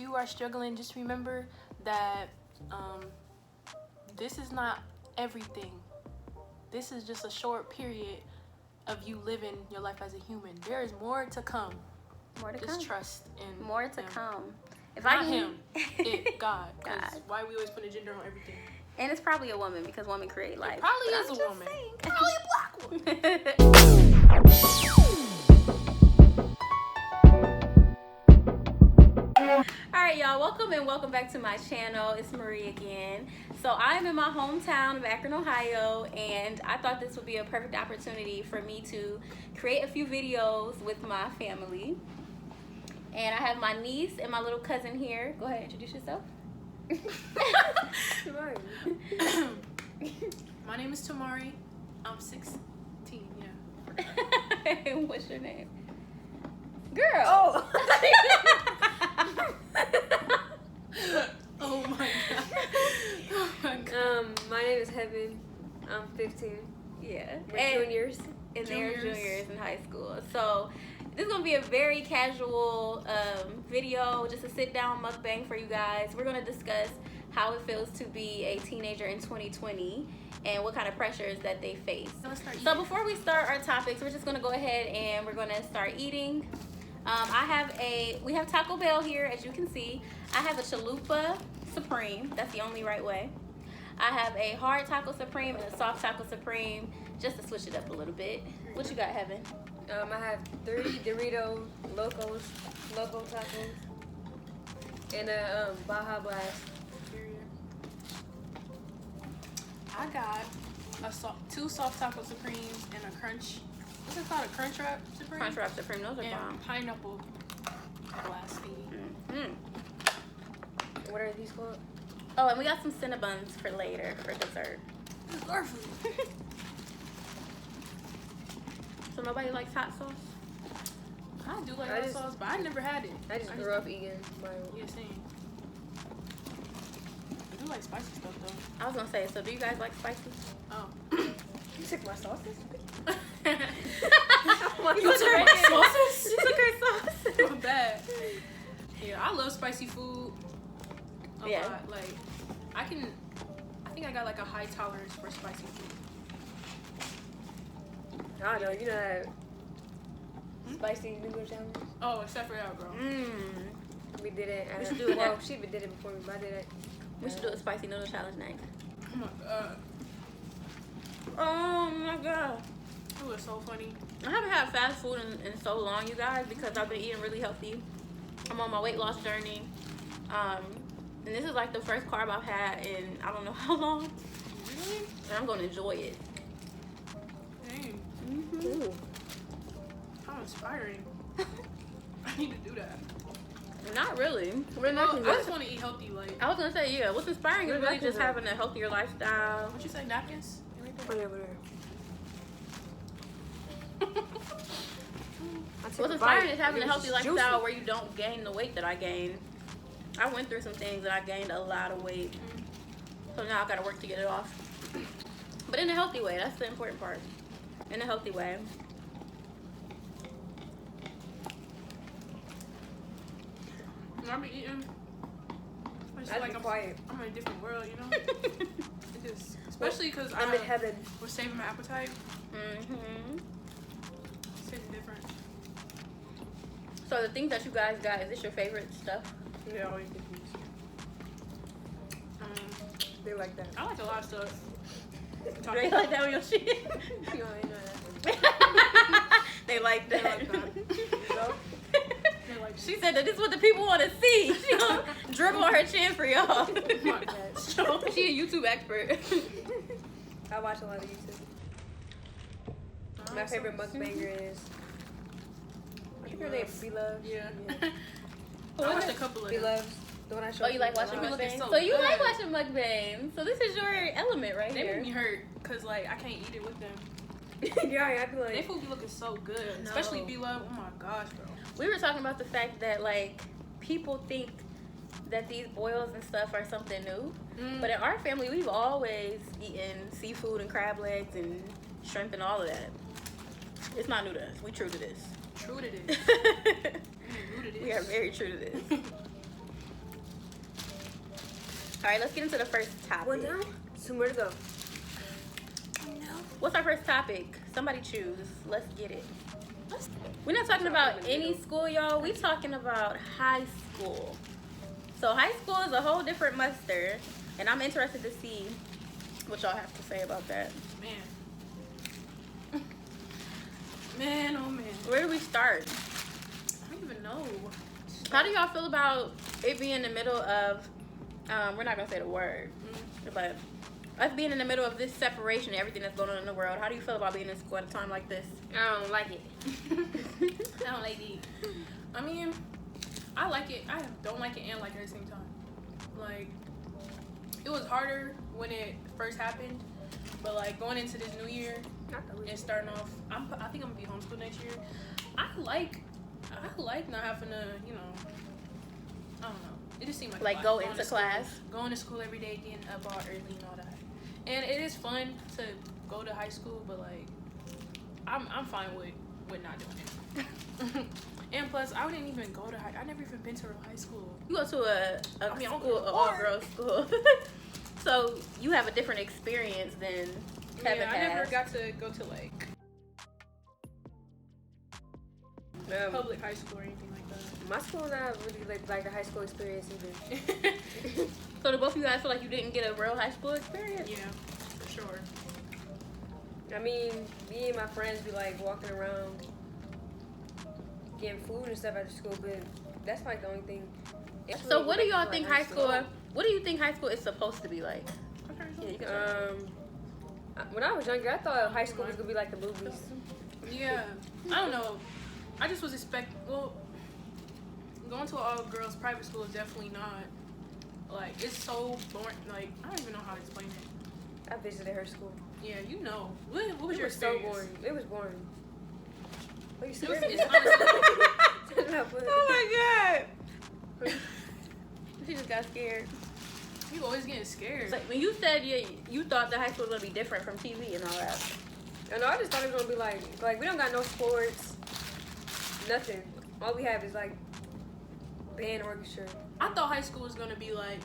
you are struggling, just remember that this is not everything. This is just a short period of you living your life as a human. There is more to come. More to come. Just trust in more to him. come. If Not I can... him, it, God. God. Why we always put a gender on everything? And it's probably a woman because women create life. It probably But is I'm a just woman. saying. Probably a black woman. Alright, y'all, welcome back to my channel. It's Marie again. So I'm in my hometown of Akron, Ohio, and I thought this would be a perfect opportunity for me to create a few videos with my family. And I have my niece and my little cousin here. Go ahead, introduce yourself. My name is Tamari. I'm 16. Yeah. What's your name? Girl. Oh. Oh my god. Oh my god. My name is Heaven. I'm 15. Yeah. We're juniors. And they're juniors in high school. So this is gonna be a very casual video, just a sit down mukbang for you guys. We're gonna discuss how it feels to be a teenager in 2020 and what kind of pressures that they face. So before we start our topics, we're just gonna go ahead and we're gonna start eating. We have Taco Bell here, as you can see. I have a Chalupa Supreme. That's the only right way. I have a hard Taco Supreme and a soft Taco Supreme, just to switch it up a little bit. What you got, Heaven? I have 30 Doritos, Loco Tacos, and a Baja Blast. I got two soft Taco Supremes and a crunch. What's it called? A Crunch Wrap Supreme? Crunch Wrap Supreme. Those are and bomb. Pineapple Blasty. What are these called? Oh, and we got some Cinnabons for later for dessert. So nobody likes hot sauce? I do like hot sauce, but I never had it. I just grew up eating mayo. Yeah, same. I do like spicy stuff though. I was gonna say, so do you guys like spicy? Oh. You took my sauces? You took my sauces? You took her sauce. My bad. Yeah, I love spicy food a lot. Like, I think I got like a high tolerance for spicy food. I know, you know that spicy noodle challenge? Oh, except for that, bro. We did it. We should do it. Well, she did it before me, but I did it. We should do a spicy noodle challenge next. Oh my god. Oh my god. It was so funny. I haven't had fast food in so long, you guys, because I've been eating really healthy. I'm on my weight loss journey. And this is like the first carb I've had in I don't know how long. Really? And I'm going to enjoy it. Dang. Ooh. How inspiring. I need to do that. Not really. We're I not. just want to eat healthy. Like, I was going to say, yeah, what's inspiring is really just having a healthier lifestyle. what'd you say, napkins? Whatever. What's inspiring is having a healthy lifestyle where you don't gain the weight that I gained. I went through some things and I gained a lot of weight. So now I got to work to get it off. But in a healthy way. That's the important part. In a healthy way. When I be eating, I just feel like I'm in a different world, you know? It just, especially because I'm in heaven. We're saving my appetite. It's hitting different. So the things that you guys got, is this your favorite stuff? Yeah, always confused. They like that. I like a lot of stuff. They like that on your shit? You ain't know that. They like that. They like that. She said that this is what the people want to see. She gonna dribble on her chin for y'all. She a YouTube expert. I watch a lot of YouTube. My favorite mukbanger is... I think her name's Beloved. Yeah. I watched a couple of them. Beloved. The one I showed Oh, you like watching mukbangs? So you like watching mukbangs. So this is your element right They here. make me hurt because like I can't eat it with them. Yeah, I feel like... They food be looking so good. No. Especially Beloved. Oh my gosh, bro. We were talking about the fact that like people think that these boils and stuff are something new. But in our family, we've always eaten seafood and crab legs and shrimp and all of that. It's not new to us. We true to this. True to this. We are very true to this. All right, let's get into the first topic. One down, somewhere to go. What's our first topic? Somebody choose. Let's get it. We're not talking about any school, y'all. We talking about high school. So high school is a whole different muster, and I'm interested to see what y'all have to say about that. Man, oh man. Where do we start? I don't even know. How do y'all feel about it being in the middle of, we're not gonna say the word, but us being in the middle of this separation and everything that's going on in the world? How do you feel about being in school at a time like this? I don't like it. I don't like it. I mean, I like it. I don't like it and like it at the same time. Like, it was harder when it first happened, but like going into this new year and starting off, I think I'm gonna be homeschooled next year. I like not having to, you know, I don't know. It just seemed like go into class, going to school every day, getting up all early and all that. And it is fun to go to high school, but like, I'm fine with not doing it. And plus, I didn't even go to I never even been to a high school. you go to a all-girls school, so you have a different experience than Kevin has. I never got to go to like public high school or anything like that. My school not really like the high school experience either. So do both of you guys feel like you didn't get a real high school experience? Yeah, for sure. I mean, me and my friends be like walking around getting food and stuff after school, but that's like the only thing. So what do y'all think high school? What do you think high school is supposed to be like? Okay. Yeah, when I was younger, I thought high school was gonna be like the movies. Yeah, I don't know. I just was going to an all-girls private school is definitely not, like, it's so boring. Like, I don't even know how to explain it. I visited her school. Yeah, you know. What was your so experience? boring. It was boring. What you It's scared? Oh my god! She just got scared. You always getting scared. Like when you said you thought the high school was gonna be different from TV and all that. And I just thought it was gonna be like we don't got no sports, nothing. All we have is like band, orchestra. I thought high school was gonna be like,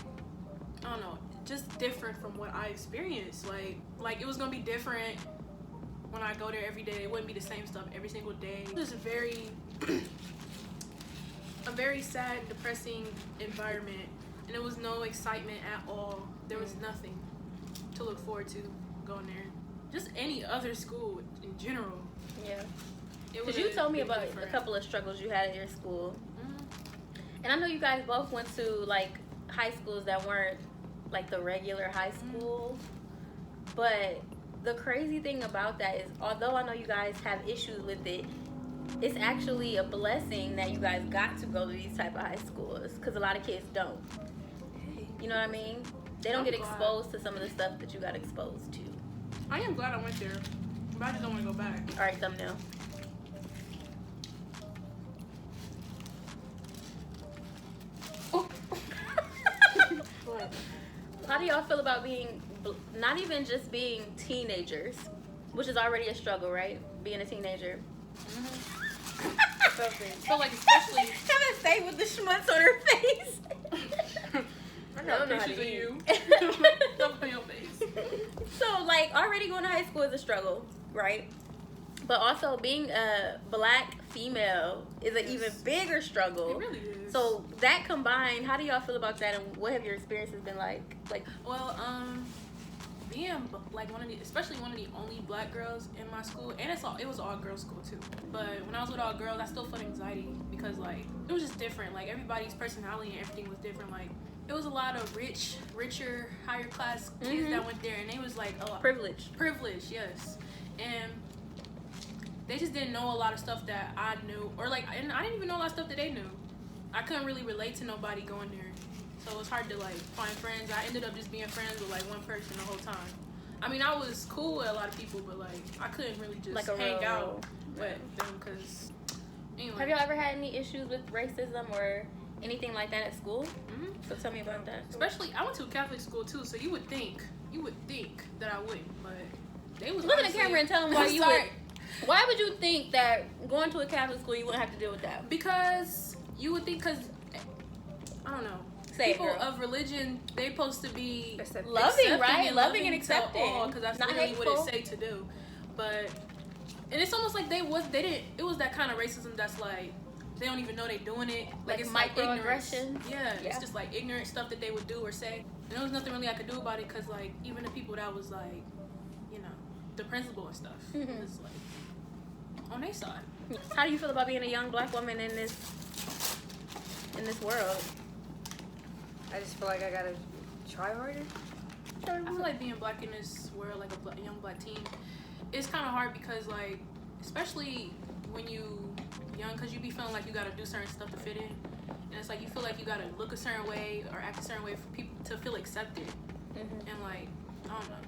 I don't know, just different from what I experienced. Like it was gonna be different when I go there every day. It wouldn't be the same stuff every single day. It was a very sad, depressing environment, and there was no excitement at all. There was nothing to look forward to going there. Just any other school in general. Yeah. Because you told me about a couple of struggles you had at your school. And I know you guys both went to like high schools that weren't like the regular high school. But the crazy thing about that is, although I know you guys have issues with it, it's actually a blessing that you guys got to go to these type of high schools, because a lot of kids don't. You know what I mean? They don't get exposed to some of the stuff that you got exposed to. I am glad I went there, but I just don't want to go back. All right, thumbnail. How do y'all feel about being, not even just being teenagers, which is already a struggle, right? Being a teenager. So like, especially Kevin stayed with the schmutz on her face. I don't know how pictures to of eat. you. Don't put your face. So like, already going to high school is a struggle, right? But also being a black female is an even bigger struggle. It really is. So that combined, how do y'all feel about that, and what have your experiences been like? Well, being like especially one of the only black girls in my school, and it was all girls school too. But when I was with all girls, I still felt anxiety because like it was just different. Like everybody's personality and everything was different. Like it was a lot of richer, higher class kids that went there, and they was like a lot Privilege, yes, and they just didn't know a lot of stuff that I knew, or like, and I didn't even know a lot of stuff that they knew. I couldn't really relate to nobody going there, so it was hard to like find friends. I ended up just being friends with like one person the whole time. I mean, I was cool with a lot of people, but like I couldn't really just like hang out with them because. Anyway. Have y'all ever had any issues with racism or anything like that at school? So tell me about that. Especially, I went to a Catholic school too, so you would think that I wouldn't, but they was. Look at the camera and tell them why you would. Why would you think that going to a Catholic school you wouldn't have to deal with that? Because you would think, I don't know. Say people it, girl. of religion, they supposed to be Loving, right? Loving and accepting. Because that's Not really hateful. what it say to do. But and it's almost like it was that kind of racism that's like they don't even know they doing it. Like it's like ignorance. Yeah, it's just like ignorant stuff that they would do or say. And there was nothing really I could do about it because like even the people that was like, you know, the principal and stuff was like on their side. How do you feel about being a young black woman in this world? I just feel like I gotta try harder. I feel like being black in this world, like a young black teen, it's kind of hard because like, especially when you young, because you be feeling like you gotta do certain stuff to fit in, and it's like you feel like you gotta look a certain way or act a certain way for people to feel accepted. And like, I don't know.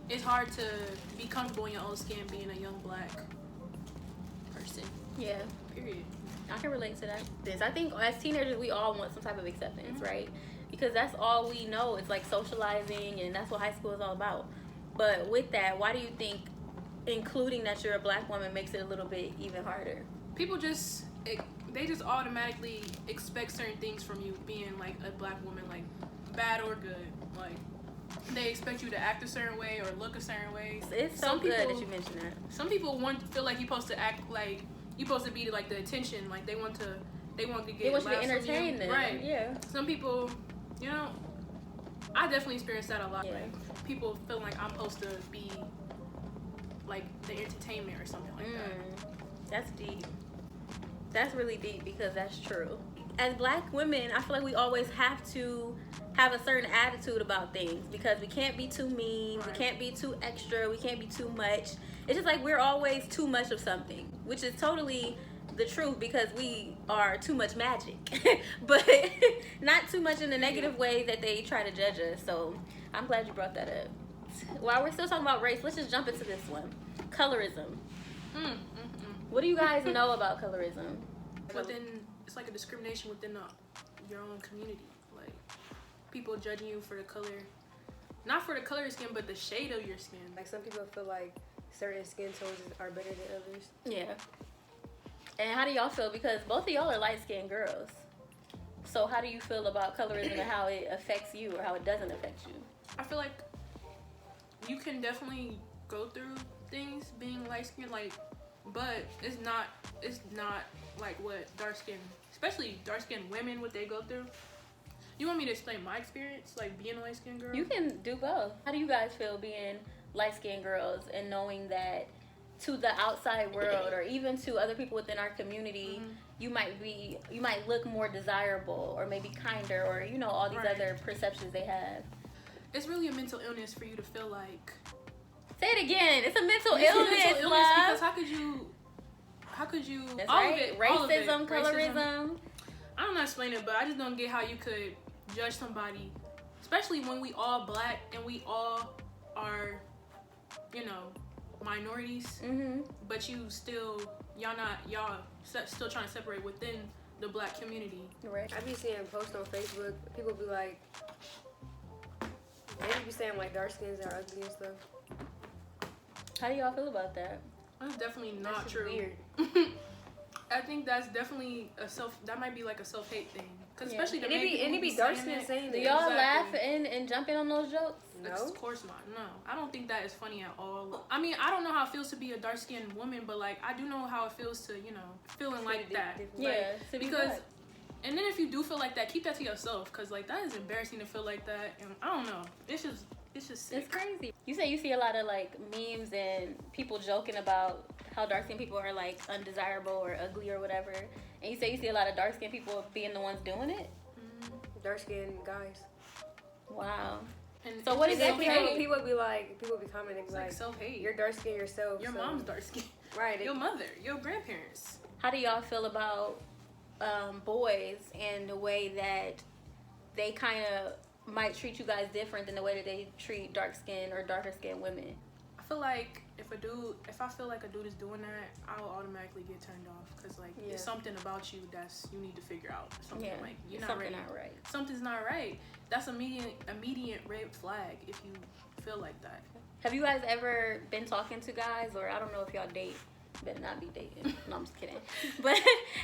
It's hard to be comfortable in your own skin being a young black person. Yeah. Period. I can relate to that. I think as teenagers, we all want some type of acceptance, right? Because that's all we know. It's like socializing, and that's what high school is all about. But with that, why do you think including that you're a black woman makes it a little bit even harder? People they just automatically expect certain things from you being like a black woman, like bad or good. Like they expect you to act a certain way or look a certain way. It's so good that you mentioned that. Some people feel like you're supposed to act like you're supposed to be like the attention, like they want to get they want you to entertain them, right? Yeah. Some people, you know, I definitely experienced that a lot. Yeah. Like people feel like I'm supposed to be like the entertainment or something like that. That's deep. That's really deep because that's true. As black women, I feel like we always have to have a certain attitude about things because we can't be too mean, we can't be too extra, we can't be too much. It's just like we're always too much of something, which is totally the truth because we are too much magic, but not too much in the negative way that they try to judge us. So I'm glad you brought that up. While we're still talking about race, let's just jump into this one. Colorism. What do you guys know about colorism? It's like a discrimination within your own community. Like people judging you for the color, not for the color of your skin, but the shade of your skin. Like some people feel like certain skin tones are better than others. Yeah. And how do y'all feel? Because both of y'all are light-skinned girls. So how do you feel about colorism and how it affects you or how it doesn't affect you? I feel like you can definitely go through things being light-skinned, like, but it's not like what dark-skinned, especially dark-skinned women, what they go through. You want me to explain my experience, like being a light-skinned girl? You can do both. How do you guys feel being light-skinned girls and knowing that to the outside world or even to other people within our community, you might look more desirable or maybe kinder or, you know, all these other perceptions they have? It's really a mental illness for you to feel like. Say it again. It's a mental illness, love. Because how could you? That's all right. of it, Racism, colorism. I don't know how to explain it, but I just don't get how you could judge somebody, especially when we all black and we all are, you know, minorities. But y'all still trying to separate within the black community. Right. I be seeing posts on Facebook. People be like, they be saying like dark skins are ugly and stuff. How do y'all feel about that? That's definitely not That's true. Weird. I think that's definitely that might be like a self-hate thing. Cause especially the it be dark skin saying Do that. y'all laugh and jump in on those jokes? No. Of course not. No. I don't think that is funny at all. I mean, I don't know how it feels to be a dark-skinned woman, but like I do know how it feels to, you know, feeling like that. Yeah. Like, because and then if you do feel like that, keep that to yourself, cause like that is embarrassing to feel like that, and I don't know. It's just sick. It's crazy. You say you see a lot of like memes and people joking about how dark-skinned people are like undesirable or ugly or whatever, and you say you see a lot of dark-skinned people being the ones doing it. Dark skinned guys. Wow. And so what exactly? People be commenting like self-hate. You're dark skinned yourself. Your mom's dark skinned. Right. Your mother, your grandparents. How do y'all feel about boys and the way that they kind of might treat you guys different than the way that they treat dark-skinned or darker-skinned women? I feel like if I feel like a dude is doing that, I will automatically get turned off because like it's something about you you need to figure out. Something like you're not something ready. Not right. Something's not right. That's immediate red flag if you feel like that. Have you guys ever been talking to guys, or I don't know if y'all date, better not be dating. No, I'm just kidding. But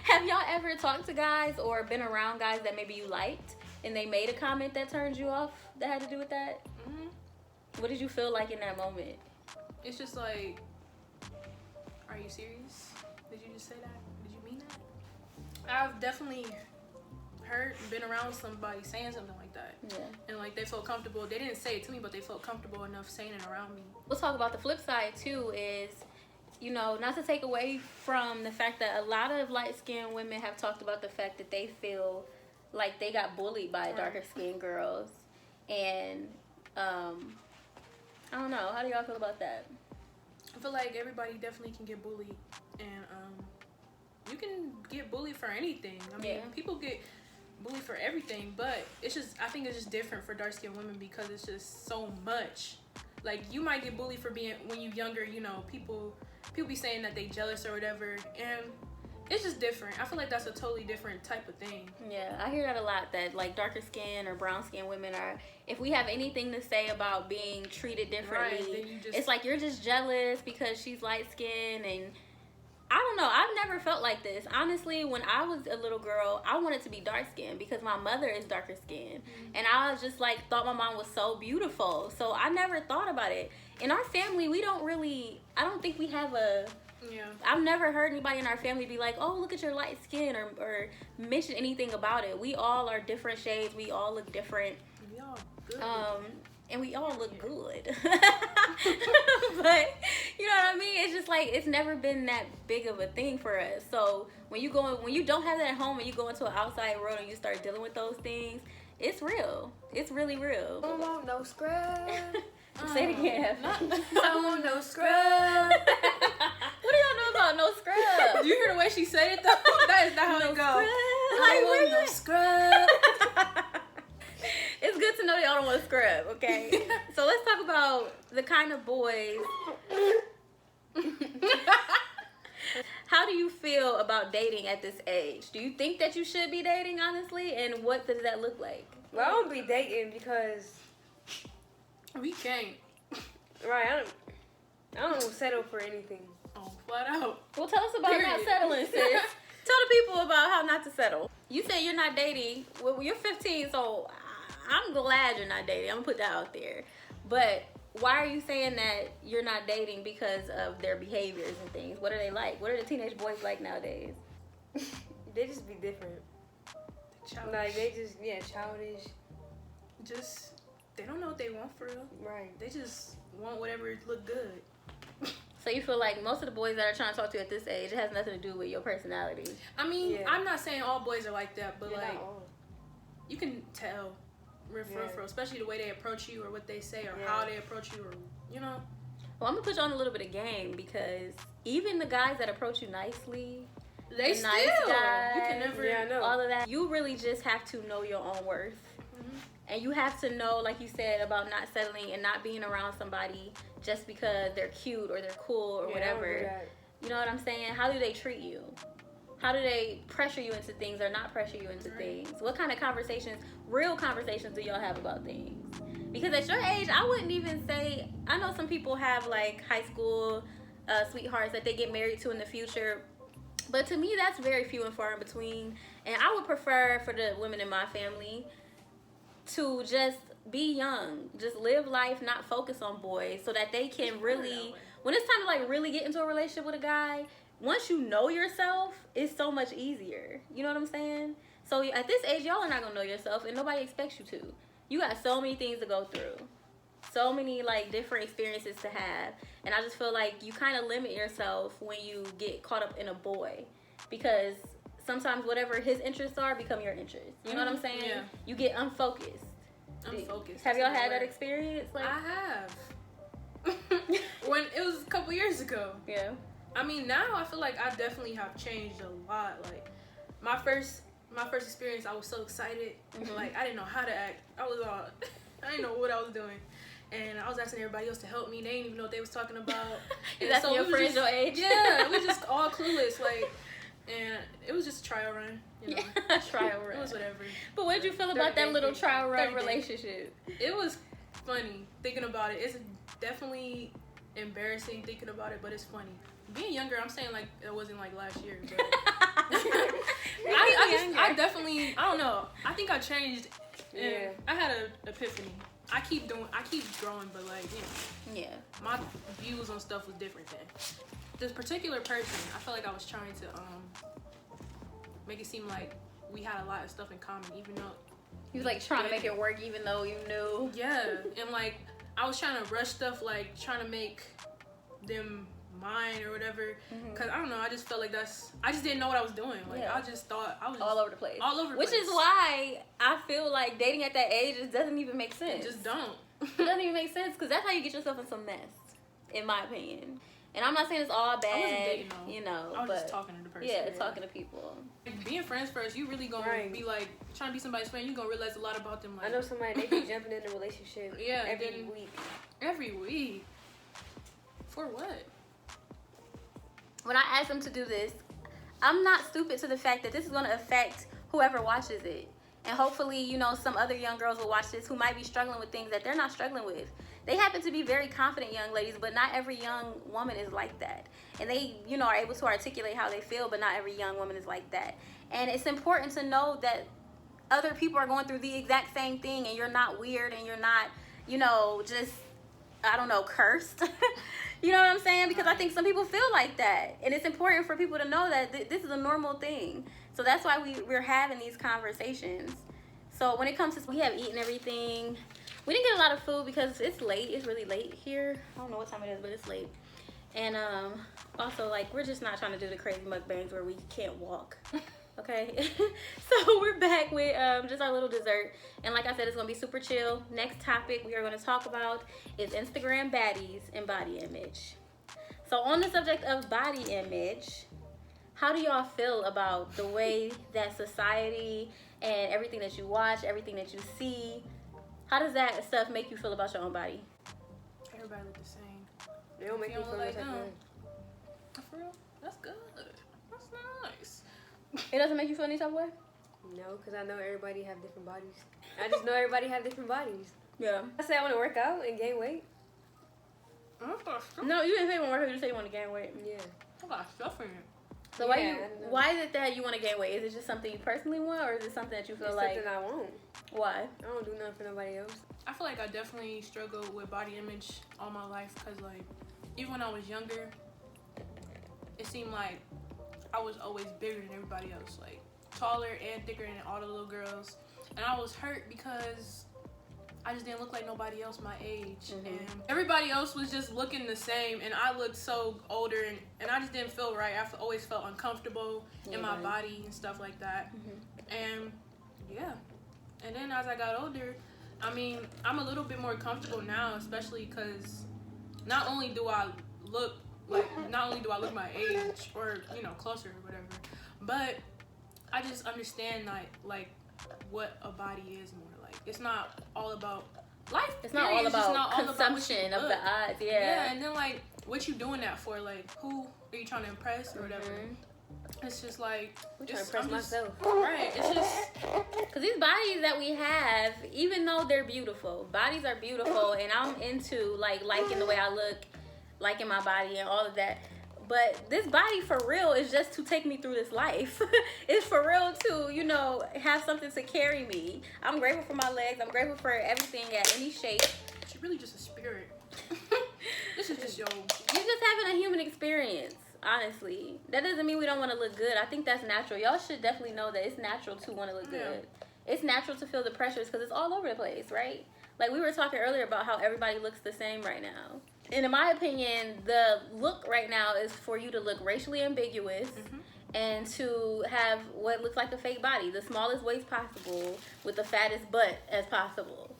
have y'all ever talked to guys or been around guys that maybe you liked and they made a comment that turned you off that had to do with that? What did you feel like in that moment? It's just like, are you serious? Did you just say that? Did you mean that? I've definitely been around somebody saying something like that. Yeah. And like they felt comfortable. They didn't say it to me, but they felt comfortable enough saying it around me. We'll talk about the flip side too is, you know, not to take away from the fact that a lot of light-skinned women have talked about the fact that they feel like they got bullied by darker-skinned girls. And, I don't know. How do y'all feel about that? I feel like everybody definitely can get bullied. And you can get bullied for anything. I mean, people get bullied for everything, but it's just, I think it's just different for dark-skinned women because it's just so much. Like, you might get bullied for being, when you're younger, you know, people be saying that they jealous or whatever, and it's just different. I feel like that's a totally different type of thing. Yeah, I hear that a lot, that like darker skin or brown skin women are, if we have anything to say about being treated differently, it's like you're just jealous because she's light skinned. And I don't know, I've never felt like this. Honestly, when I was a little girl, I wanted to be dark skinned because my mother is darker skinned. And I was just like, thought my mom was so beautiful. So I never thought about it. In our family, we don't really, I don't think we have a, I've never heard anybody in our family be like, oh, look at your light skin, or mention anything about it. We all are different shades. We all look different. We all good. And we all look good. But you know what I mean? It's just like, it's never been that big of a thing for us. So when you don't have that at home and you go into an outside world and you start dealing with those things, it's real. It's really real. I don't want no scrub. Say it again. I don't want no scrub. What do y'all know about no scrub? Do you hear the way she said it though? That is not how it goes. I don't want no scrub. It's good to know that y'all don't want to scrub, okay? So let's talk about the kind of boys. How do you feel about dating at this age? Do you think that you should be dating, honestly? And what does that look like? Well, I don't be dating because We can't. right, I don't settle for anything. Oh, flat out. Well, tell us about not settling, sis. Tell the people about how not to settle. You said you're not dating. Well, you're 15, so I'm glad you're not dating. I'm gonna put that out there. But why are you saying that you're not dating? Because of their behaviors and things. What are they like? What are the teenage boys like nowadays? They just be different. Childish. Like, they just, childish. Just, they don't know what they want for real. Right. They just want whatever look good. So you feel like most of the boys that are trying to talk to you at this age, it has nothing to do with your personality. I mean, I'm not saying all boys are like that, but like, not all. you can tell, real, especially the way they approach you or what they say or how they approach you, or you know. Well, I'm gonna put you on a little bit of game because even the guys that approach you nicely, they the nice guys, you can never, all of that. You really just have to know your own worth. And you have to know, like you said, about not settling and not being around somebody just because they're cute or they're cool or whatever. You know what I'm saying? How do they treat you? How do they pressure you into things or not pressure you into things? What kind of conversations, real conversations, do y'all have about things? Because at your age, I wouldn't even say, I know some people have like high school sweethearts that they get married to in the future. But to me, that's very few and far in between. And I would prefer for the women in my family to just be young, just live life, not focus on boys, so that they can really, when it's time to like really get into a relationship with a guy, once you know yourself, it's so much easier. You know what I'm saying? So at this age, y'all are not gonna know yourself, and nobody expects you to. You got so many things to go through, so many like different experiences to have, and I just feel like you kind of limit yourself when you get caught up in a boy, because sometimes whatever his interests are become your interests. You know what I'm saying? Yeah. You get unfocused. Unfocused. Have y'all had that experience? Like, I have. When it was a couple years ago. Yeah. I mean, now I feel like I definitely have changed a lot. Like my first experience, I was so excited. Like I didn't know how to act. I didn't know what I was doing. And I was asking everybody else to help me. They didn't even know what they was talking about. And that's your friends your age? Yeah, we just all clueless. Like, and it was just a trial run. You know? Yeah, trial run. It was whatever. But what did you feel about that little trial run relationship? It was funny thinking about it. It's definitely embarrassing thinking about it, but it's funny. being younger, I'm saying like it wasn't like last year. But I definitely, I don't know. I think I changed. And I had an epiphany. I keep growing, but like, you know, Yeah. my views on stuff was different then. This particular person, I felt like I was trying to make it seem like we had a lot of stuff in common, even though You was like trying to make it work, even though you knew. Yeah, and like I was trying to rush stuff, like trying to make them mine or whatever. Cause I don't know, I just felt like I just didn't know what I was doing. Like I just thought I was all over the place. All over the place. Which is why I feel like dating at that age just doesn't even make sense. It just don't. It doesn't even make sense because that's how you get yourself in some mess, in my opinion. And I'm not saying it's all bad. I wasn't dating, no. You know, I was just talking to the person. Yeah, talking to people. Like, being friends first, you really gonna be like trying to be somebody's friend. You gonna realize a lot about them. Like, I know somebody, they be jumping in a relationship every week. Every week. For what? When I asked them to do this, I'm not stupid to the fact that this is going to affect whoever watches it. And hopefully, you know, some other young girls will watch this who might be struggling with things that they're not struggling with. They happen to be very confident young ladies, but not every young woman is like that. And they, you know, are able to articulate how they feel, but not every young woman is like that. And it's important to know that other people are going through the exact same thing, and you're not weird, and you're not, you know, just, I don't know, cursed. You know what I'm saying? Because I think some people feel like that. And it's important for people to know that this is a normal thing. So that's why we're having these conversations. So when it comes to, we have eaten everything. We didn't get a lot of food because it's late. It's really late here. I don't know what time it is, but it's late. And also, like, we're just not trying to do the crazy mukbangs where we can't walk. Okay? So we're back with just our little dessert. And like I said, it's going to be super chill. Next topic we are going to talk about is Instagram baddies and body image. So on the subject of body image, how do y'all feel about the way that society and everything that you watch, everything that you see, how does that stuff make you feel about your own body? Everybody look the same. They don't make me feel like that. For real? That's good. That's nice. It doesn't make you feel any type of way? No, because I know everybody have different bodies. I just know everybody have different bodies. Yeah. I say I want to work out and gain weight. No, you didn't say you want to work out. You said you want to gain weight. Yeah. I got stuff in it. So why is it that you want to gain weight? Is it just something you personally want, or is it something that you feel it's like? Something I want. Why? I don't do nothing for nobody else. I feel like I definitely struggled with body image all my life because, like, even when I was younger, it seemed like I was always bigger than everybody else, like taller and thicker than all the little girls, and I was hurt because I just didn't look like nobody else my age, and everybody else was just looking the same, and I looked so older, and I just didn't feel right. I always felt uncomfortable in my body and stuff like that, and yeah. And then as I got older, I mean, I'm a little bit more comfortable now, especially because not only do I look my age or, you know, closer or whatever, but I just understand like what a body is more. Like, it's not all about life. It's not all about consumption of the odds. Yeah, and then like what you doing that for? Like, who are you trying to impress or whatever? It's just like I'm trying to impress myself. Right. It's just because these bodies that we have, even though they're beautiful, bodies are beautiful, and I'm into liking the way I look, liking my body and all of that. But this body for real is just to take me through this life. It's for real to, you know, have something to carry me. I'm grateful for my legs. I'm grateful for everything at any shape. It's really just a spirit. This is just You're just having a human experience, honestly. That doesn't mean we don't want to look good. I think that's natural. Y'all should definitely know that it's natural to want to look good. It's natural to feel the pressures because it's all over the place, right? Like we were talking earlier about how everybody looks the same right now. And in my opinion, the look right now is for you to look racially ambiguous and to have what looks like a fake body, the smallest waist possible with the fattest butt as possible,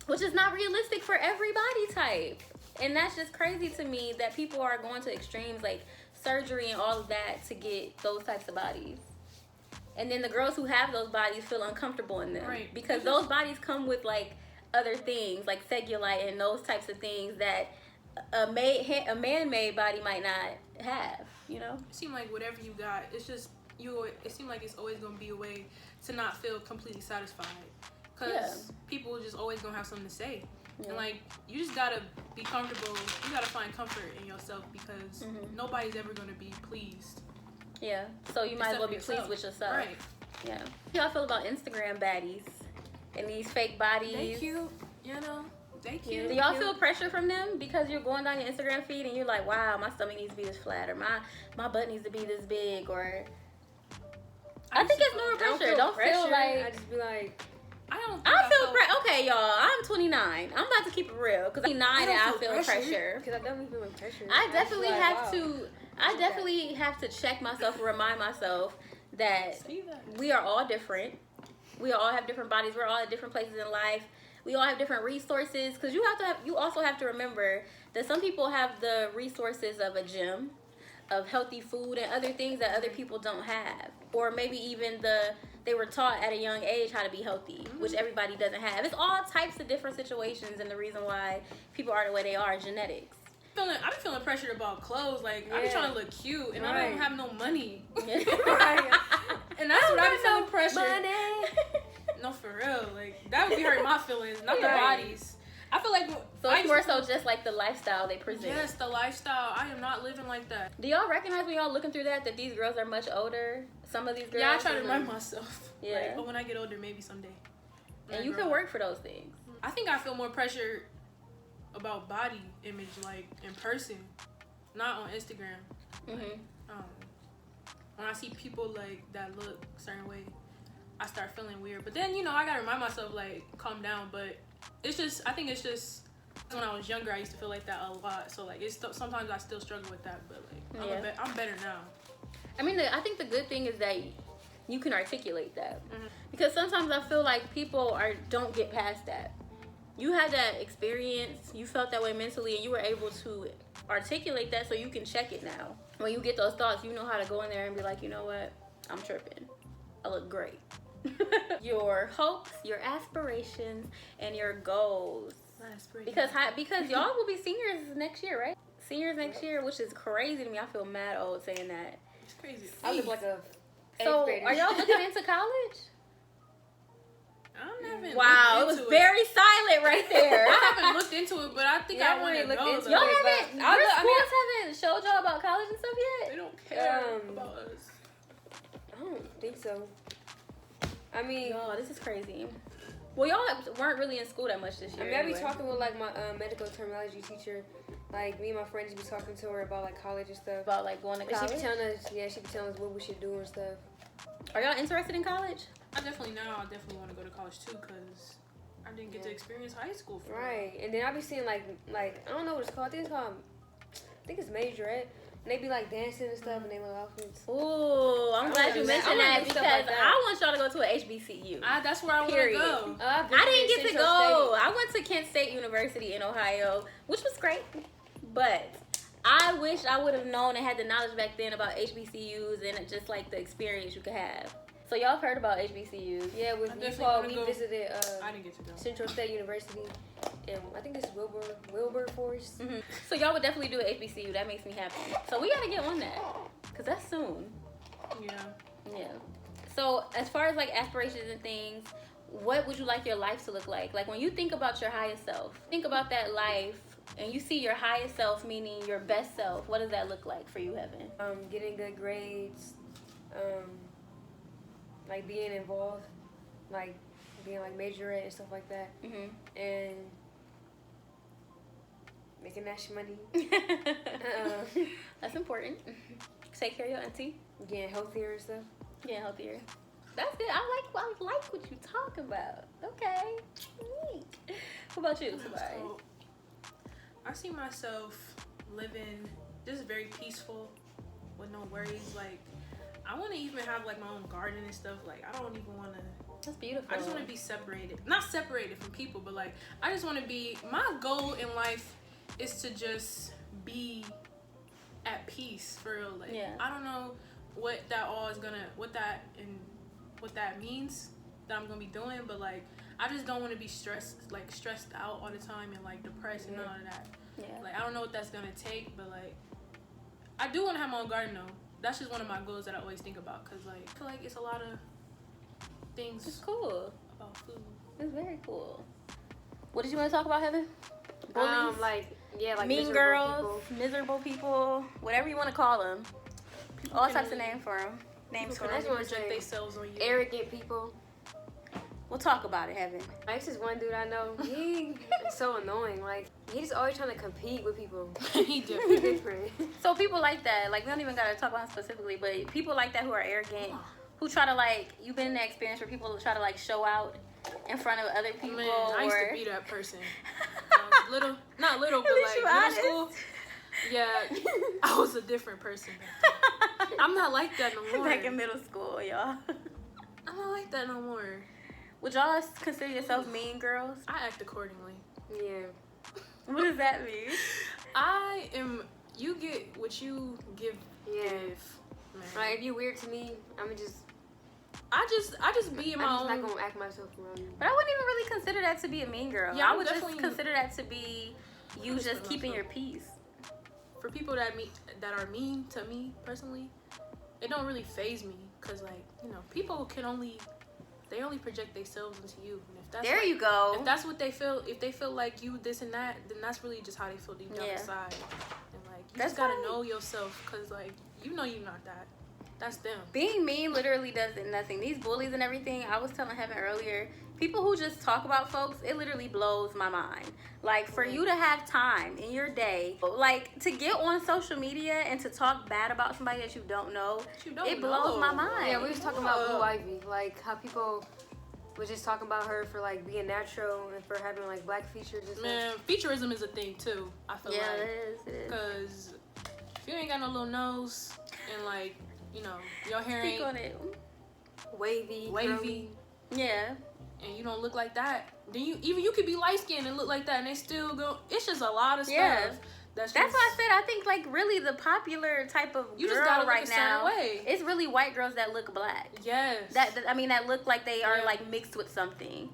which is not realistic for every body type. And that's just crazy to me that people are going to extremes like surgery and all of that to get those types of bodies. And then the girls who have those bodies feel uncomfortable in them because those bodies come with like other things like cellulite and those types of things that a man-made body might not have, you know? It seems like whatever you got, it's just it seems like it's always going to be a way to not feel completely satisfied because people just always going to have something to say. And like, you just gotta be comfortable. You gotta find comfort in yourself because nobody's ever gonna be pleased. Yeah. So you might as well be pleased with yourself. Right. Yeah. How y'all feel about Instagram baddies and these fake bodies? They cute, you know. They cute. Do y'all feel pressure from them because you're going down your Instagram feed and you're like, wow, my stomach needs to be this flat, or my butt needs to be this big, or I think it's more pressure. Don't feel like I just be like, I feel okay, y'all. I'm 29. I'm about to keep it real because I'm 29 and I feel pressure. Because I definitely feel pressure. I definitely have to. I definitely have to check myself and remind myself that we are all different. We all have different bodies. We're all at different places in life. We all have different resources, because you also have to remember that some people have the resources of a gym, of healthy food and other things that other people don't have, or maybe even they were taught at a young age how to be healthy, which everybody doesn't have. It's all types of different situations, and the reason why people are the way they are is genetics. I be feeling pressured about clothes. Like, I be trying to look cute, and I don't have no money. And that's what I be feeling pressure. No, for real. Like, that would be hurting my feelings, not the bodies. I feel like... So it's more so just like the lifestyle they present. Yes, the lifestyle. I am not living like that. Do y'all recognize when y'all looking through that these girls are much older? Some of these girls... Yeah, I try to remind myself. Yeah. Like, but when I get older, maybe someday. And you can work for those things. I think I feel more pressure about body image, like, in person. Not on Instagram. Like, when I see people, like, that look a certain way, I start feeling weird. But then, you know, I gotta remind myself, like, calm down. But it's just, I think it's just, when I was younger, I used to feel like that a lot. So, like, it's sometimes I still struggle with that. But, like, I'm better now. I mean, I think the good thing is that you can articulate that. Because sometimes I feel like people don't get past that. You had that experience, you felt that way mentally, and you were able to articulate that so you can check it now. When you get those thoughts, you know how to go in there and be like, you know what? I'm tripping. I look great. Your hopes, your aspirations, and your goals. Because y'all will be seniors next year, right? Seniors next year, which is crazy to me. I feel mad old saying that. It's crazy. I look like a So, 8th grader. are y'all looking into college? I haven't Wow, it was very silent right there. I haven't looked into it, but I think I want to go. Y'all haven't? Your schools haven't showed y'all about college and stuff yet? They don't care about us. I don't think so. I mean, y'all, this is crazy. Well, y'all weren't really in school that much this year. I mean, I be talking with like my medical terminology teacher. Like, me and my friends be talking to her about like college and stuff. About like going to college. She be telling us, what we should do and stuff. Are y'all interested in college? I definitely want to go to college too, because I didn't get to experience high school. Right, and then I be seeing like I don't know what it's called. I think it's majorette. And they be like dancing and stuff, and they wear outfits. Ooh, I'm glad you mentioned that because I want y'all to go to an HBCU. That's where I want to go. I didn't get to go. I went to Kent State University in Ohio, which was great, but I wish I would have known and had the knowledge back then about HBCUs and just like the experience you could have. So y'all have heard about HBCUs? Yeah, we visited I didn't get to go. Central State University. I think it's Wilberforce. So y'all would definitely do an HBCU. That makes me happy. So we gotta get on that, cause that's soon. Yeah. So as far as like aspirations and things, what would you like your life to look like? Like when you think about your highest self, think about that life, and you see your highest self, meaning your best self. What does that look like for you, Heaven? Getting good grades. Like being involved, like being like majorette and stuff like that, and making that money. That's important. Take care of your auntie. Getting healthier and stuff. Getting healthier. That's it. I like what you talk about. Okay. Neat. What about you, Sabari? So, I see myself living just very peaceful with no worries. Like, I want to even have like my own garden and stuff. Like, I don't even want to. That's beautiful. I just want to be separated. Not separated from people, but like, I just want to be. My goal in life is to just be at peace for real. Like, I don't know what that all is gonna, what that means that I'm gonna be doing, but like, I just don't want to be stressed out all the time and like depressed and all of that. Like, I don't know what that's gonna take, but like, I do want to have my own garden though. That's just one of my goals that I always think about, because like, I feel like it's a lot of things. It's cool. About food. It's very cool. What did you want to talk about, Heaven? Bullies? Like mean girls, miserable people, whatever you want to call them. All types of names for them. Names for them. Project themselves on you. Arrogant people. We'll talk about it, Heaven. Like, this is one dude I know. He is so annoying. Like, he's always trying to compete with people. He different. So people like that, like, we don't even gotta talk about him specifically, but people like that who are arrogant, who try to, like, you've been in that experience where people try to, like, show out in front of other people. Man, I used to be that person. Not little, but like middle school. Yeah, I was a different person back then. I'm not like that no more. Back in middle school, y'all. I'm not like that no more. Would y'all consider yourselves mean girls? I act accordingly. Yeah. What does that mean? I am. You get what you give. Yeah. Man. Like, if you're weird to me, I just be in my own. I'm just not gonna act myself around you. But I wouldn't even really consider that to be a mean girl. Yeah, I would just consider that to be you just keeping your peace. For people that are mean to me personally, it don't really faze me, cause like, you know, people can only project themselves into you. And if that's there, like, you go. If that's what they feel, if they feel like you this and that, then that's really just how they feel deep down inside. And like, you just gotta know yourself, cause like, you know you're not that. That's them. Being mean literally does nothing. These bullies and everything, I was telling Heaven earlier, people who just talk about folks, it literally blows my mind. Like, for you to have time in your day, like, to get on social media and to talk bad about somebody that you don't know, it blows my mind. Yeah, we was talking about Blue Ivy, like how people was just talking about her for like being natural and for having like black features and stuff. Man, featureism is a thing too, I feel like. Yeah, it is. Because if you ain't got no little nose and like, you know, your hair ain't wavy. Yeah. And you don't look like that, then you could be light skinned and look like that, and they still go. It's just a lot of stuff. That's why I said I think like really the popular type of you girl just gotta right look a now way. It's really white girls that look black. Yes. That look like they are like mixed with something.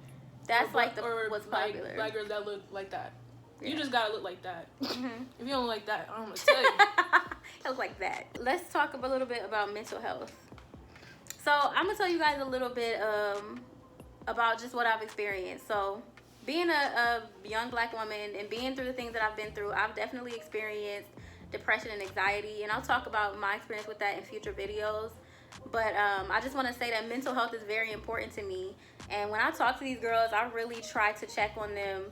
That's what's popular. Like black girls that look like that. Yeah. You just gotta look like that. If you don't like that, I don't know what to tell you. I look like that. Let's talk a little bit about mental health. So I'm gonna tell you guys a little bit about just what I've experienced. So being a young black woman and being through the things that I've been through, I've definitely experienced depression and anxiety, and I'll talk about my experience with that in future videos. But I just want to say that mental health is very important to me, and when I talk to these girls, I really try to check on them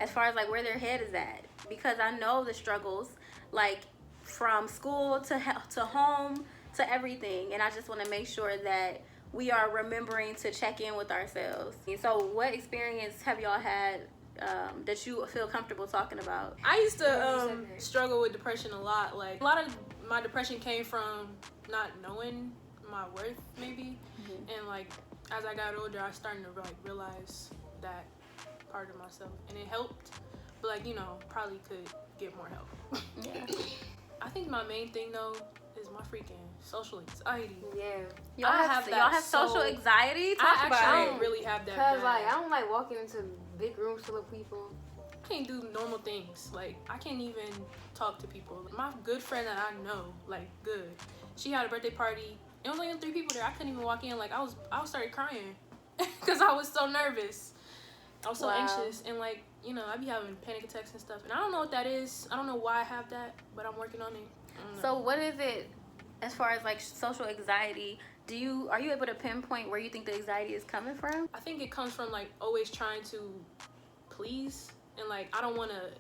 as far as like where their head is at, because I know the struggles, like from school to home to everything, and I just want to make sure that we are remembering to check in with ourselves. So what experience have y'all had that you feel comfortable talking about? I used to struggle with depression a lot. Like, a lot of my depression came from not knowing my worth, maybe. And like, as I got older, I started to like realize that part of myself, and it helped. But like, you know, probably could get more help. Yeah. I think my main thing though is my freaking social anxiety. Yeah. Y'all have social anxiety? Talk about it. I don't really have that. Cause like, I don't like walking into big rooms full of people. I can't do normal things. Like, I can't even talk to people. My good friend that I know, like good, she had a birthday party. It was only 3 people there. I couldn't even walk in. Like, I started crying because I was so nervous. I was so anxious, and like, you know, I be having panic attacks and stuff, and I don't know what that is. I don't know why I have that, but I'm working on it. So what is it as far as like social anxiety? Are you able to pinpoint where you think the anxiety is coming from? I think it comes from like always trying to please, and like I don't want to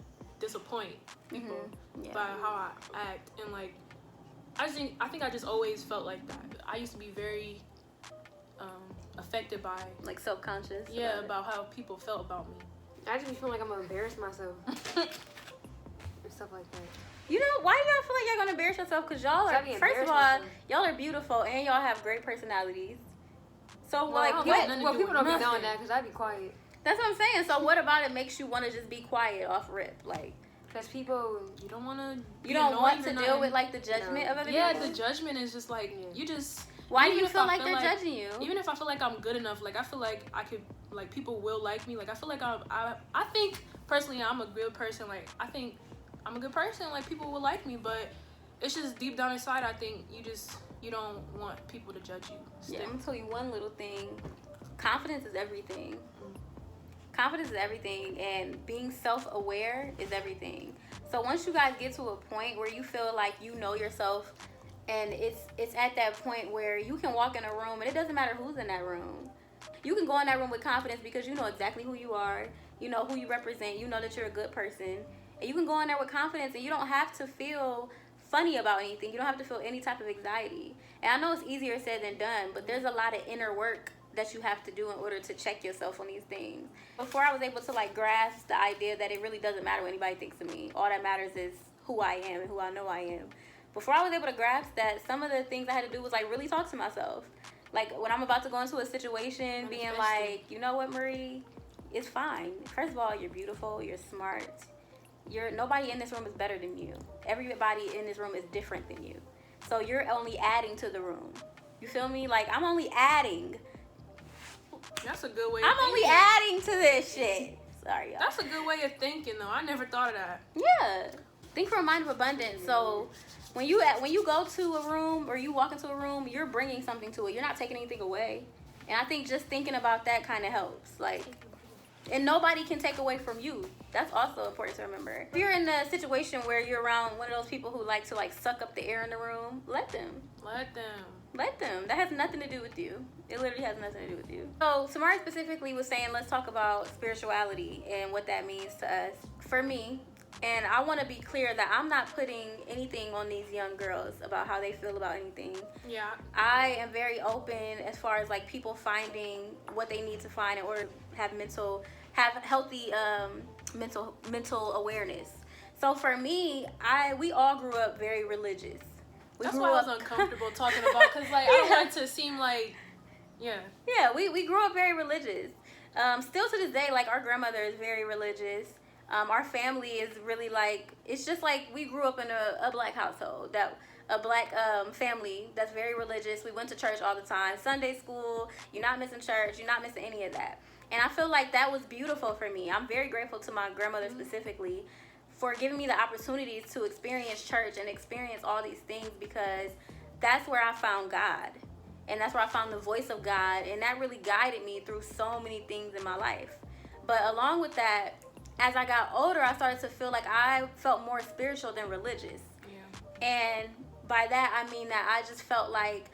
disappoint people by how I act, and like I think I just always felt like that. I used to be very affected by like self-conscious. Yeah, about how people felt about me. I just be feeling like I'm gonna embarrass myself and stuff like that. You know, why do y'all feel like y'all gonna embarrass yourself? Because y'all are, first of all, y'all are beautiful and y'all have great personalities. So like, people don't be doing that because I be quiet. That's what I'm saying. So what about it makes you want to just be quiet off rip? Like, because people, you don't want to. You don't want to deal with like the judgment of other people. Yeah, the judgment is just like you just. Why do you feel like they're judging you? Even if I feel like I'm good enough, like I feel like I could, like people will like me. Like I feel like I think personally I'm a good person. Like I think I'm a good person. Like people will like me, but it's just deep down inside. I think you don't want people to judge you. Yeah, I'm gonna tell you one little thing. Confidence is everything. Confidence is everything, and being self-aware is everything. So once you guys get to a point where you feel like you know yourself, and it's at that point where you can walk in a room and it doesn't matter who's in that room. You can go in that room with confidence because you know exactly who you are, you know who you represent, you know that you're a good person, and you can go in there with confidence, and you don't have to feel funny about anything. You don't have to feel any type of anxiety. And I know it's easier said than done, but there's a lot of inner work that you have to do in order to check yourself on these things. Before I was able to like grasp the idea that it really doesn't matter what anybody thinks of me. All that matters is who I am and who I know I am. Before I was able to grasp that, some of the things I had to do was like really talk to myself. Like when I'm about to go into a situation, being like, you know what, Marie, it's fine. First of all, you're beautiful, you're smart. Nobody in this room is better than you. Everybody in this room is different than you. So you're only adding to the room. You feel me? Like I'm only adding. That's a good way. I'm only adding to this shit. Sorry, y'all. That's a good way of thinking, though. I never thought of that. Yeah. Think from a mind of abundance. So when you go to a room or you walk into a room, you're bringing something to it. You're not taking anything away. And I think just thinking about that kind of helps. Like, and nobody can take away from you. That's also important to remember. If you're in a situation where you're around one of those people who like to like suck up the air in the room, let them. Let them. Let them. That has nothing to do with you. It literally has nothing to do with you. So Samara specifically was saying, let's talk about spirituality and what that means to us. For me, and I want to be clear that I'm not putting anything on these young girls about how they feel about anything. Yeah. I am very open as far as like people finding what they need to find in order to have healthy mental awareness. So for me, we all grew up very religious. That's why I was uncomfortable talking about, because like I don't want it to seem like, yeah, we grew up very religious. Still to this day, like our grandmother is very religious. Our family is really like, it's just like we grew up in a black household, a black family that's very religious. We went to church all the time, Sunday school. You're not missing church. You're not missing any of that. And I feel like that was beautiful for me. I'm very grateful to my grandmother specifically for giving me the opportunities to experience church and experience all these things, because that's where I found God. And that's where I found the voice of God. And that really guided me through so many things in my life. But along with that, as I got older, I started to feel like I felt more spiritual than religious. Yeah. And by that, I mean that I just felt like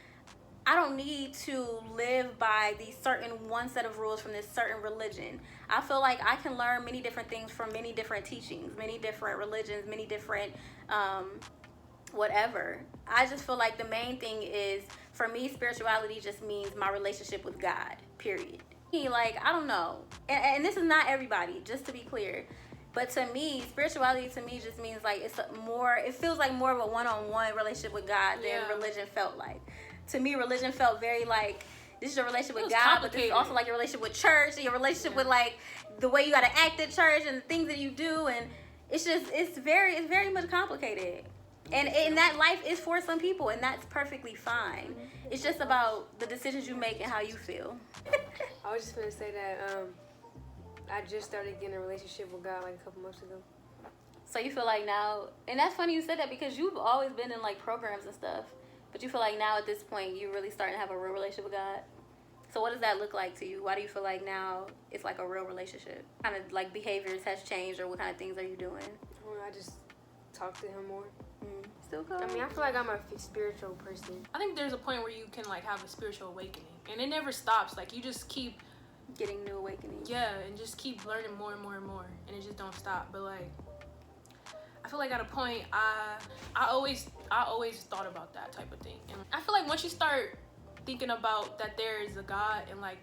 I don't need to live by these certain one set of rules from this certain religion. I feel like I can learn many different things from many different teachings, many different religions, many different whatever. I just feel like the main thing is, for me, spirituality just means my relationship with God, period. Like, I don't know. And this is not everybody, just to be clear. But to me, spirituality to me just means like it feels like more of a one-on-one relationship with God than religion felt like. To me, religion felt very like, this is your relationship with God, but this is also like your relationship with church and your relationship with like the way you gotta act at church and the things that you do, and it's very much complicated. And that life is for some people, and that's perfectly fine. It's just about the decisions you make and how you feel. I was just gonna say that I just started getting a relationship with God like a couple months ago. So you feel like now, and that's funny you said that, because you've always been in like programs and stuff, but you feel like now at this point you're really starting to have a real relationship with God. So what does that look like to you? Why do you feel like now it's like a real relationship? What kind of like behaviors has changed, or what kind of things are you doing? I just talk to him more. Still cool. I mean, I feel like I'm a spiritual person. I think there's a point where you can like have a spiritual awakening, and it never stops. Like you just keep getting new awakenings. Yeah, and just keep learning more and more and more, and it just don't stop. But like, I feel like at a point, I always thought about that type of thing, and I feel like once you start thinking about that there is a God and like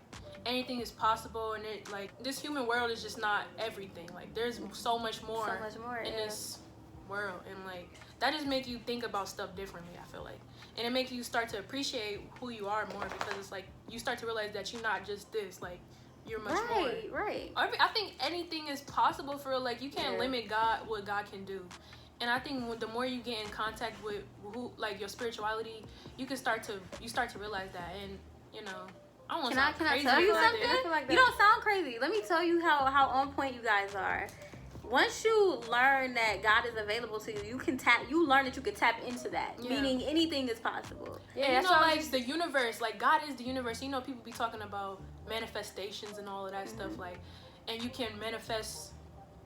anything is possible, and it like this human world is just not everything. Like there's so much more in this world, and like that just make you think about stuff differently, I feel like. And it makes you start to appreciate who you are more, because it's like you start to realize that you're not just this, like you're much more. Right. I think anything is possible for real. Like you can't limit God, what God can do. And I think the more you get in contact with who, like your spirituality, you start to realize that. And you know, I don't want to sound crazy. Can I tell you something? You don't sound crazy. Let me tell you how on point you guys are. Once you learn that God is available to you, you learn that you can tap into that. Meaning anything is possible. Yeah, you know, like the universe, like God is the universe. You know, people be talking about manifestations and all of that stuff. Like, and you can manifest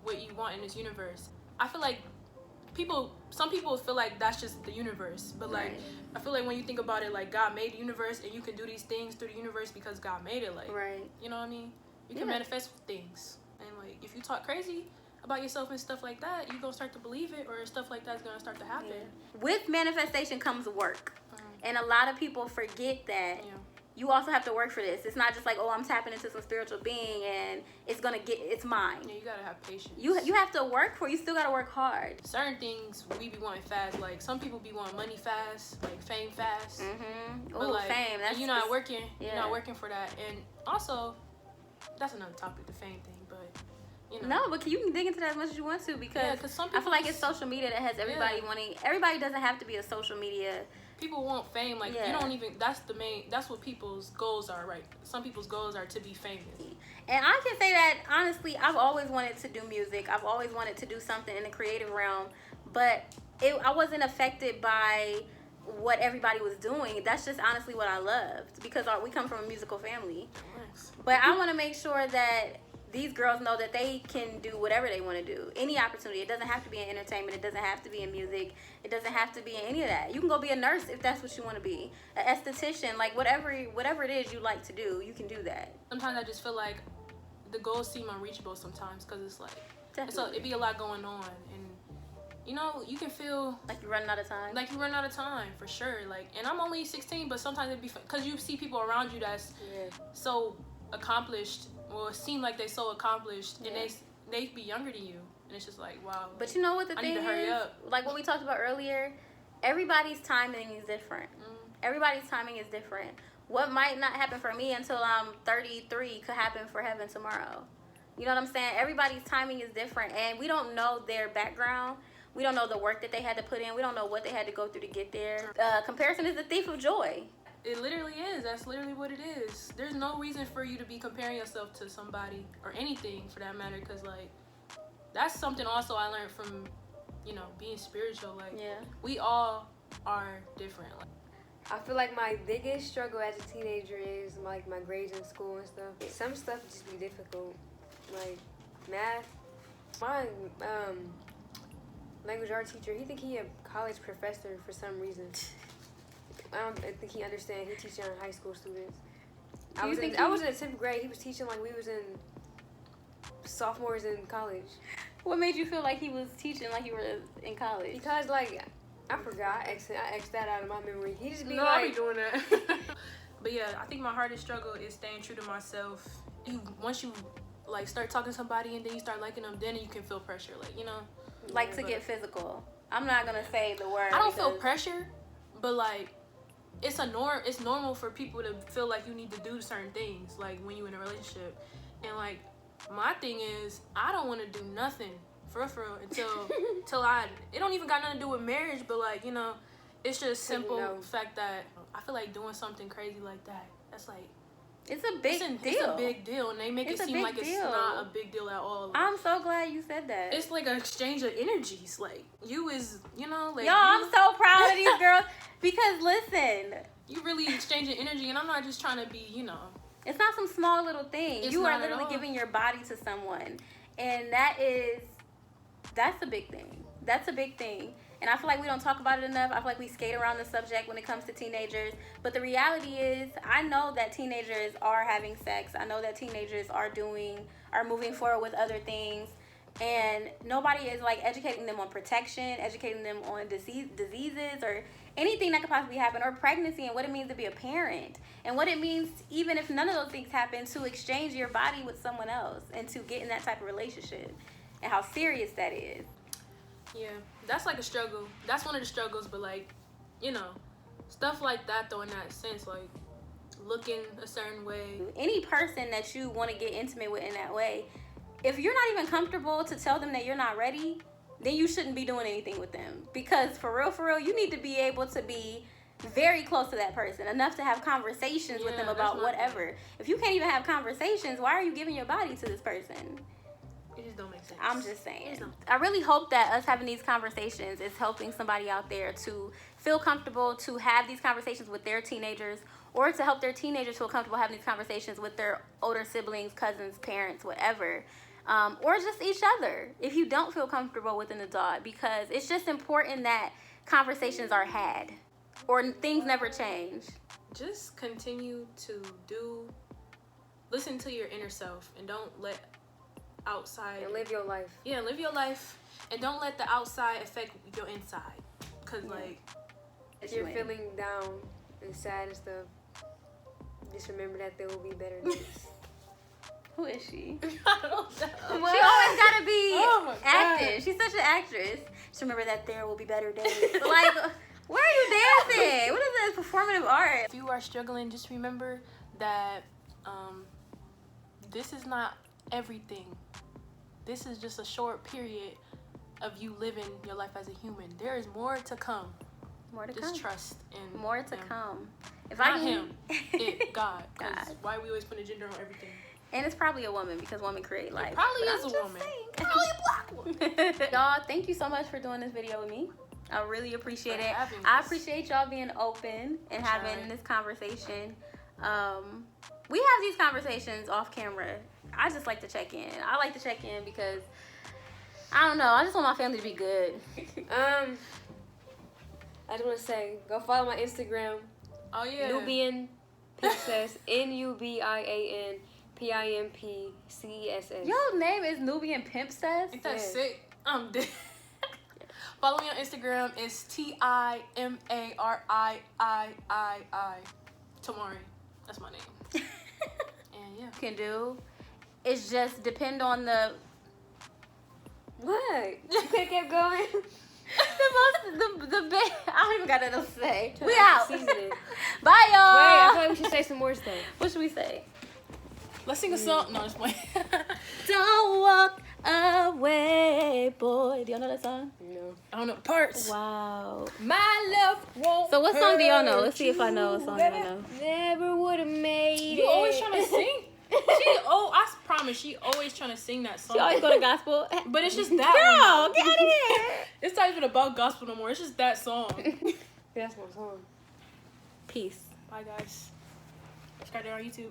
what you want in this universe. I feel like some people feel like that's just the universe, but like I feel like when you think about it, like God made the universe and you can do these things through the universe because God made it. Like, you know what I mean? You can manifest things, and like if you talk crazy about yourself and stuff like that, you're gonna start to believe it, or stuff like that's gonna start to happen. With manifestation comes work, and a lot of people forget that. You also have to work for this. It's not just like, oh, I'm tapping into some spiritual being and it's mine. Yeah, you gotta have patience. You have to work for it. You still gotta work hard. Certain things we be wanting fast. Like some people be wanting money fast, like fame fast. But like, fame. That's you're not working. You're not working for that. And also, that's another topic, the fame thing. But you know. No, but you can dig into that as much as you want to because some people I feel like it's social media that has everybody wanting. Everybody doesn't have to be a social media. People want fame, like you don't even. That's what people's goals are, right? Some people's goals are to be famous. And I can say that honestly, I've always wanted to do music. I've always wanted to do something in the creative realm, but I wasn't affected by what everybody was doing. That's just honestly what I loved because we come from a musical family. But I want to make sure that these girls know that they can do whatever they want to do. Any opportunity. It doesn't have to be in entertainment. It doesn't have to be in music. It doesn't have to be in any of that. You can go be a nurse if that's what you want to be. An esthetician, like whatever it is you like to do, you can do that. Sometimes I just feel like the goals seem unreachable sometimes because it's like it be a lot going on, and you know you can feel like you're running out of time. Like you're running out of time for sure. Like, and I'm only 16, but sometimes it be because you see people around you that's so accomplished. Well, it seems like they so accomplished, and they be younger than you, and it's just like, wow. But you know what the thing is? Hurry up. Like what we talked about earlier, everybody's timing is different. Everybody's timing is different. What might not happen for me until I'm 33 could happen for Heaven tomorrow. You know what I'm saying? Everybody's timing is different, and we don't know their background. We don't know the work that they had to put in. We don't know what they had to go through to get there. Comparison is the thief of joy. It literally is. That's literally what it is. There's no reason for you to be comparing yourself to somebody or anything for that matter, because like that's something also I learned from, you know, being spiritual. Like we all are different. Like, I feel like my biggest struggle as a teenager is like my grades in school and stuff. Some stuff just be difficult, like math. My language art teacher, he think he a college professor for some reason. I don't think he understands. He teaching high school students. I was in the 10th grade. He was teaching like we was in sophomores in college. What made you feel like he was teaching like you were in college? Because like I forgot. I X'd that out of my memory. He just be I be doing that. But yeah, I think my hardest struggle is staying true to myself. Once you like start talking to somebody and then you start liking them, then you can feel pressure. Like, you know, like to get physical. I'm not gonna say the word. I don't feel pressure, but like. It's normal for people to feel like you need to do certain things, like when you're in a relationship. And like my thing is, I don't want to do nothing for real until it don't even got nothing to do with marriage, but like, you know, it's just simple fact that I feel like doing something crazy like that. That's like it's a big deal. It's a big deal, and they make it seem like it's not a big deal at all. Like, I'm so glad you said that. It's like an exchange of energies. Like you is, you know, like I'm so proud of these girls because listen, you really exchanging energy, and I'm not just trying to be, you know. It's not some small little thing. You are literally giving your body to someone, and that's a big thing. That's a big thing. And I feel like we don't talk about it enough. I feel like we skate around the subject when it comes to teenagers. But the reality is, I know that teenagers are having sex. I know that teenagers are moving forward with other things. And nobody is like educating them on protection, educating them on diseases or anything that could possibly happen, or pregnancy and what it means to be a parent. And what it means, even if none of those things happen, to exchange your body with someone else and to get in that type of relationship. And how serious that is. Yeah, that's like a struggle. That's one of the struggles, but like, you know, stuff like that though in that sense, like looking a certain way. Any person that you want to get intimate with in that way, if you're not even comfortable to tell them that you're not ready, then you shouldn't be doing anything with them. Because for real, you need to be able to be very close to that person, enough to have conversations with them about whatever. If you can't even have conversations, why are you giving your body to this person? It just don't make sense. I'm just saying. I really hope that us having these conversations is helping somebody out there to feel comfortable to have these conversations with their teenagers or to help their teenagers feel comfortable having these conversations with their older siblings, cousins, parents, whatever. Or just each other if you don't feel comfortable with an adult, because it's just important that conversations are had or things never change. Just continue to listen to your inner self and don't let outside. And live your life. Yeah, live your life and don't let the outside affect your inside. Because, if you're feeling down and sad and stuff, just remember that there will be better days. Who is she? I don't know. She always gotta be acting. God. She's such an actress. Just remember that there will be better days. Like, where are you dancing? What is this performative art? If you are struggling, just remember that this is not everything. This is just a short period of you living your life as a human. There is more to come. More to come. Just trust in More to him. come. If Not I can... him. It. God. God. Because why we always put a gender on everything? And it's probably a woman, because women create life. It probably But is I'm a just woman. saying. Probably a black woman. Y'all, thank you so much for doing this video with me. I really appreciate For it. having I us. appreciate y'all being open and having Right. this conversation. We have these conversations off camera. I just like to check in. I like to check in because, I don't know, I just want my family to be good. I just want to say, go follow my Instagram. Oh, yeah. Nubian Princess. NUBIAN PIMPCESS. Your name is Nubian Pimpstess? Ain't that Yeah. sick? I'm dead. Follow me on Instagram. It's TIMARIIII. Tamari. That's my name. And yeah. Can do. It's just depend on the What? You could have kept going. the best. I don't even got nothing else to say. We Trying to out. season it. Bye, y'all. Wait, I feel like we should say some more stuff. What should we say? Let's sing a song. No, just playing. Don't walk away, boy. Do y'all know that song? No. I don't know parts. Wow. My love won't. So what song do y'all know? Let's hurt see if I know what song y'all you. know. Never would have made You it. always trying to sing. I promise, she always trying to sing that song. She always go to gospel. But it's just that Girl, one. get out of here. It's not even about gospel no more. It's just that song. That's my song. Peace. Bye, guys. Subscribe to our YouTube.